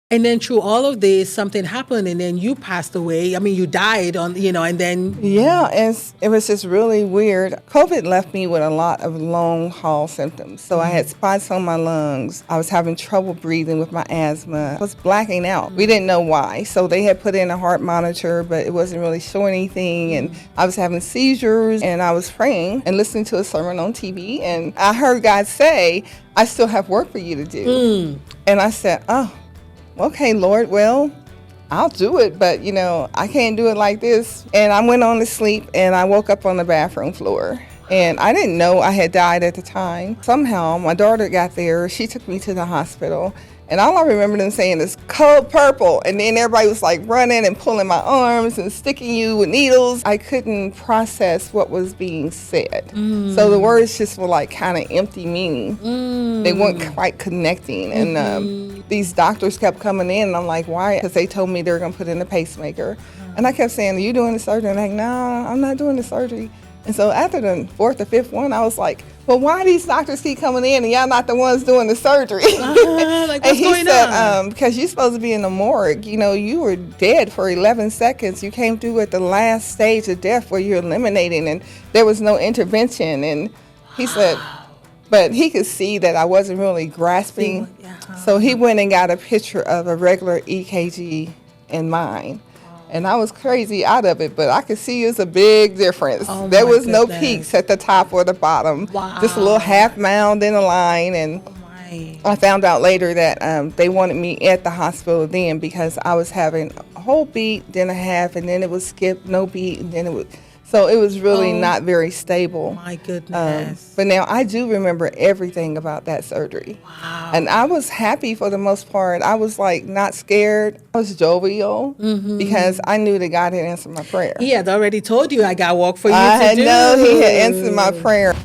And then through all of this, something happened, and then you passed away. I mean, you died and then. Yeah, and it was just really weird. COVID left me with a lot of long haul symptoms. So I had spots on my lungs. I was having trouble breathing with my asthma. I was blacking out. We didn't know why. So they had put in a heart monitor, but it wasn't really showing anything. And I was having seizures, and I was praying and listening to a sermon on TV. And I heard God say, I still have work for you to do. And I said, oh, okay, Lord, well, I'll do it, but, I can't do it like this. And I went on to sleep, and I woke up on the bathroom floor. And I didn't know I had died at the time. Somehow, my daughter got there. She took me to the hospital. And all I remember them saying is cold purple. And then everybody was like running and pulling my arms and sticking you with needles. I couldn't process what was being said. So the words just were like kind of empty meaning. They weren't quite connecting. And these doctors kept coming in, and I'm like, why? Because they told me they were going to put in a pacemaker. And I kept saying, are you doing the surgery? And they're like, no, I'm not doing the surgery. And so after the fourth or fifth one, I was like, well, why these doctors keep coming in and y'all not the ones doing the surgery? Like, what's going on? Because you're supposed to be in the morgue. You were dead for 11 seconds. You came through at the last stage of death where you're eliminating, and there was no intervention. And he said, but he could see that I wasn't really grasping. So he went and got a picture of a regular EKG in mine. And I was crazy out of it, but I could see it's a big difference. There was no peaks at the top or the bottom. Wow. Just a little half mound in a line. And I found out later that they wanted me at the hospital then because I was having a whole beat, then a half, and then it would skip, no beat, and then it would. So it was really not very stable. My goodness. But now I do remember everything about that surgery. Wow. And I was happy for the most part. I was like not scared. I was jovial because I knew that God had answered my prayer. He had already told you I got work for you to do. I know he had answered my prayer.